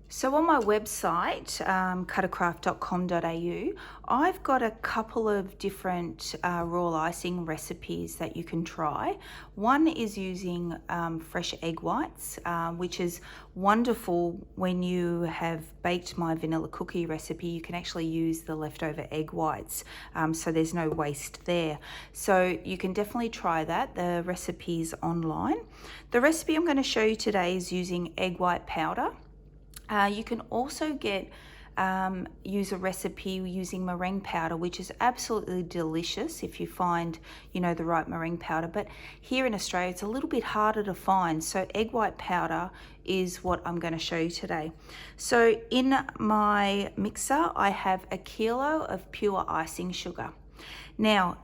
So on my website, cuttercraft.com.au, I've got a couple of different royal icing recipes that you can try. One is using fresh egg whites, which is wonderful when you have baked my vanilla cookie recipe. You can actually use the leftover egg whites, so there's no waste there. So you can definitely try that. The recipe's online. The recipe I'm going to show you today is using egg white powder. You can also use a recipe using meringue powder, which is absolutely delicious if you find, the right meringue powder. But here in Australia, it's a little bit harder to find. So egg white powder is what I'm going to show you today. So in my mixer, I have a kilo of pure icing sugar. Now,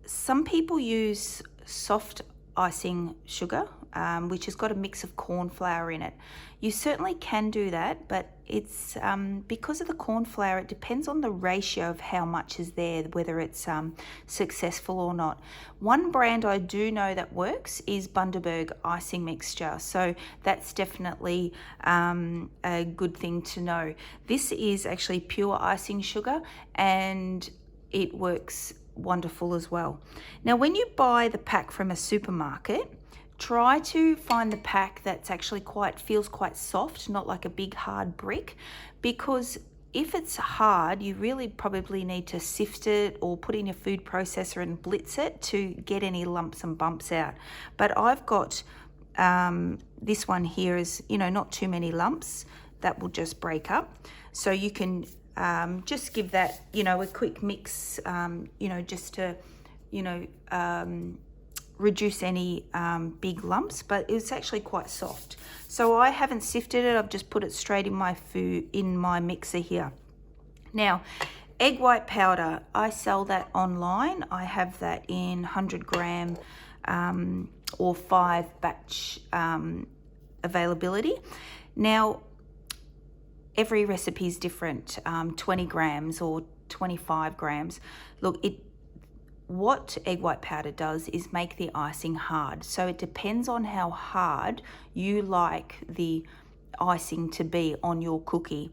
some people use soft icing sugar, which has got a mix of corn flour in it. You certainly can do that, but it's because of the corn flour, it depends on the ratio of how much is there, whether it's successful or not. One brand I do know that works is Bundaberg icing mixture, so that's definitely a good thing to know. This is actually pure icing sugar, and it works wonderful as well. Now, when you buy the pack from a supermarket, try to find the pack that's actually feels quite soft, not like a big hard brick, because if it's hard, you really probably need to sift it or put in your food processor and blitz it to get any lumps and bumps out. But I've got this one here is, not too many lumps that will just break up. So you can just give that, a quick mix, just to, reduce any big lumps, but it's actually quite soft. So I haven't sifted it, I've just put it straight in my mixer here. Now, egg white powder, I sell that online. I have that in 100 gram or 5 batch availability. Now, every recipe is different, 20 grams or 25 grams. Look, what egg white powder does is make the icing hard. So it depends on how hard you like the icing to be on your cookie.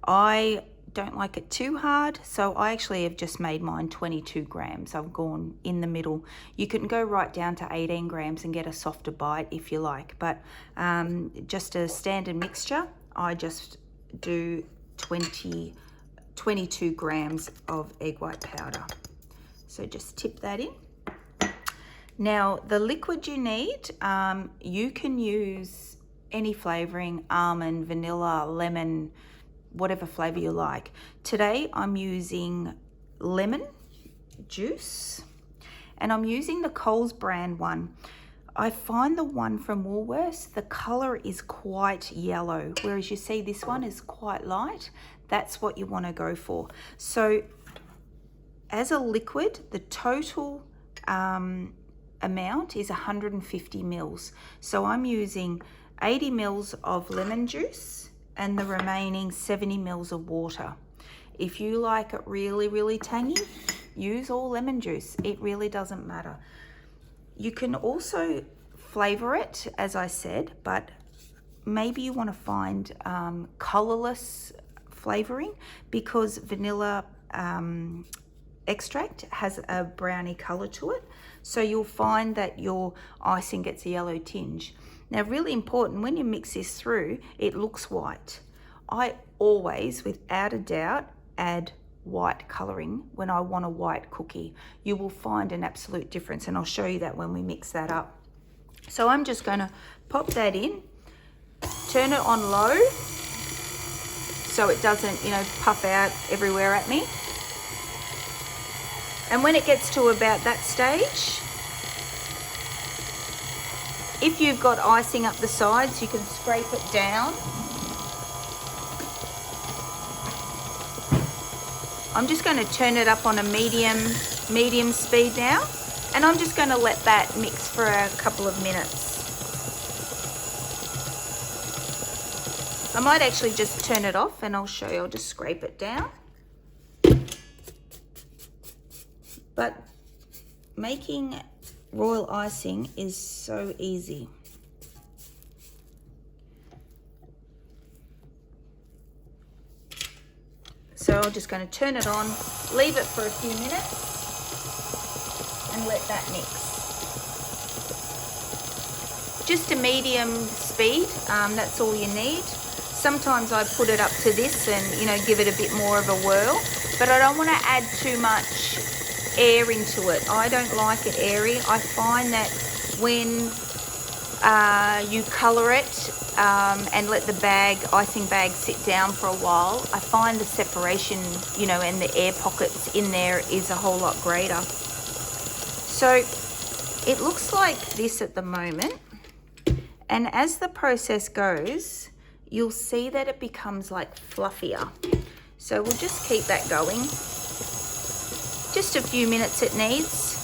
I don't like it too hard, so I actually have just made mine 22 grams. I've gone in the middle. You can go right down to 18 grams and get a softer bite if you like, but just a standard mixture, I just do 22 grams of egg white powder. So just tip that in. Now, the liquid you need, you can use any flavoring, almond, vanilla, lemon, whatever flavor you like. Today I'm using lemon juice, and I'm using the Coles brand one. I find the one from Woolworths, the color is quite yellow, whereas you see this one is quite light. That's what you want to go for. So as a liquid, the total amount is 150 mils. So I'm using 80 mils of lemon juice and the remaining 70 mils of water. If you like it really, really tangy, use all lemon juice. It really doesn't matter. You can also flavor it, as I said, but maybe you want to find colorless flavoring, because vanilla extract has a browny color to it. So you'll find that your icing gets a yellow tinge. Now, really important, when you mix this through, it looks white. I always, without a doubt, add white coloring when I want a white cookie. You will find an absolute difference, and I'll show you that when we mix that up. So I'm just going to pop that in, turn it on low so it doesn't, puff out everywhere at me. And when it gets to about that stage, if you've got icing up the sides, you can scrape it down. I'm just going to turn it up on a medium speed now, and I'm just going to let that mix for a couple of minutes. I might actually just turn it off and I'll show you. I'll just scrape it down. But making royal icing is so easy. So I'm just going to turn it on, leave it for a few minutes, and let that mix. Just a medium speed, that's all you need. Sometimes I put it up to this and, you know, give it a bit more of a whirl, but I don't want to add too much air into it. I don't like it airy. I find that when you colour it and let the icing bag sit down for a while, I find the separation, you know, and the air pockets in there is a whole lot greater. So it looks like this at the moment, and as the process goes, you'll see that it becomes like fluffier. So we'll just keep that going. Just a few minutes it needs.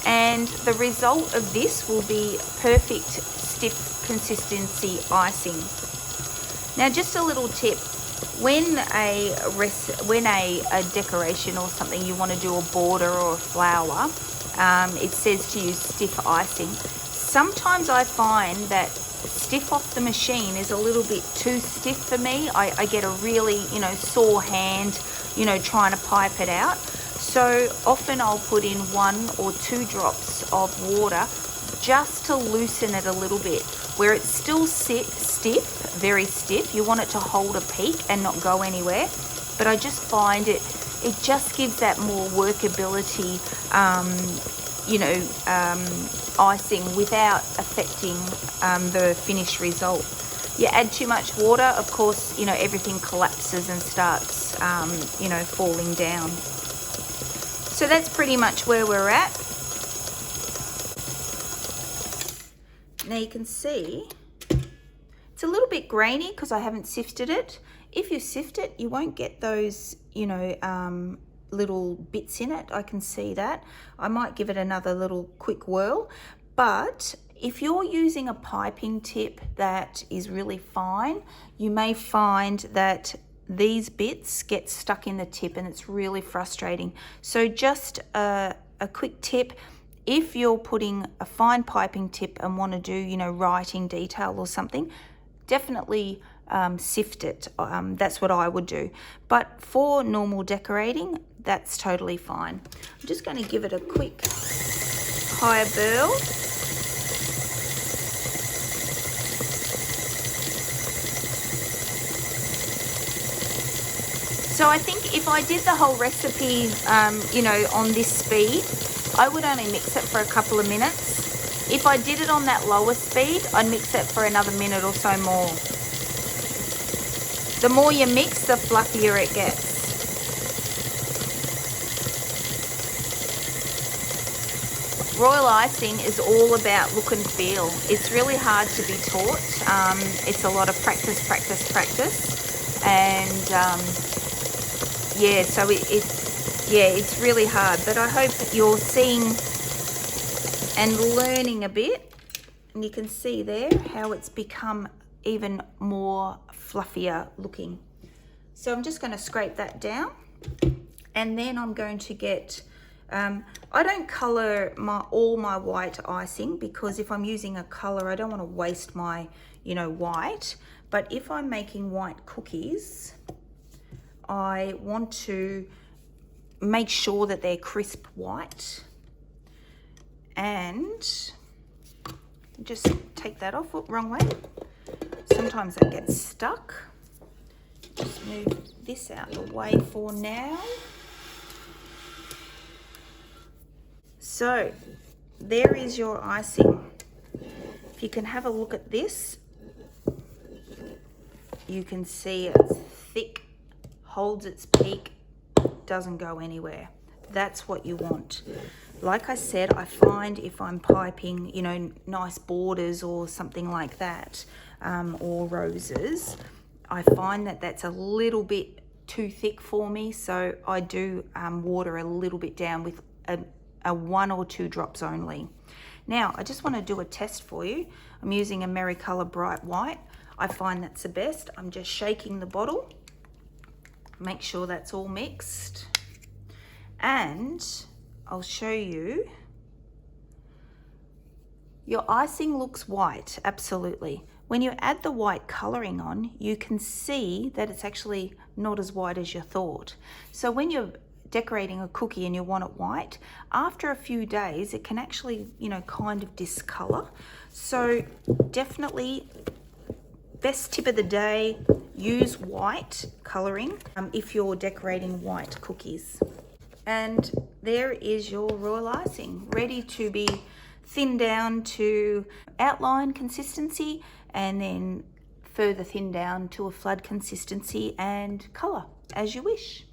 And the result of this will be perfect stiff consistency icing. Now, just a little tip. When a decoration or something, you want to do a border or a flower, it says to use stiff icing. Sometimes I find that stiff off the machine is a little bit too stiff for me. I get a really, you know, sore hand, you know, trying to pipe it out. So often I'll put in 1 or 2 drops of water just to loosen it a little bit, where it's still stiff, very stiff. You want it to hold a peak and not go anywhere. But I just find it just gives that more workability, you know, icing without affecting the finished result. You add too much water, of course, you know, everything collapses and starts, you know, falling down. So that's pretty much where we're at. Now you can see it's a little bit grainy because I haven't sifted it. If you sift it, you won't get those, you know, little bits in it. I can see that. I might give it another little quick whirl. But if you're using a piping tip that is really fine, you may find that these bits get stuck in the tip and it's really frustrating. So just a quick tip, if you're putting a fine piping tip and want to do, you know, writing detail or something, definitely sift it. That's what I would do. But for normal decorating, that's totally fine. I'm just going to give it a quick high burl. So I think if I did the whole recipe, you know, on this speed, I would only mix it for a couple of minutes. If I did it on that lower speed, I'd mix it for another minute or so more. The more you mix, the fluffier it gets. Royal icing is all about look and feel. It's really hard to be taught. It's a lot of practice. And yeah, so it's really hard, but I hope you're seeing and learning a bit, and you can see there how it's become even more fluffier looking. So I'm just going to scrape that down, and then I'm going to get, I don't colour all my white icing, because if I'm using a colour, I don't want to waste my, you know, white. But if I'm making white cookies, I want to make sure that they're crisp white, and just take that off. Wrong way. Sometimes that gets stuck. Just move this out of the way for now. So there is your icing. If you can have a look at this, you can see it's thick, holds its peak, doesn't go anywhere. That's what you want. Like I said, I find if I'm piping, you know, nice borders or something like that, or roses, I find that that's a little bit too thick for me. So I do water a little bit down with a 1 or 2 drops only. Now, I just want to do a test for you. I'm using Americolor Bright White. I find that's the best. I'm just shaking the bottle. Make sure that's all mixed. And I'll show you. Your icing looks white, absolutely. When you add the white colouring on, you can see that it's actually not as white as you thought. So when you're decorating a cookie and you want it white, after a few days it can actually, kind of discolor. So definitely, best tip of the day, use white colouring if you're decorating white cookies. And there is your royal icing, ready to be thinned down to outline consistency and then further thinned down to a flood consistency and colour as you wish.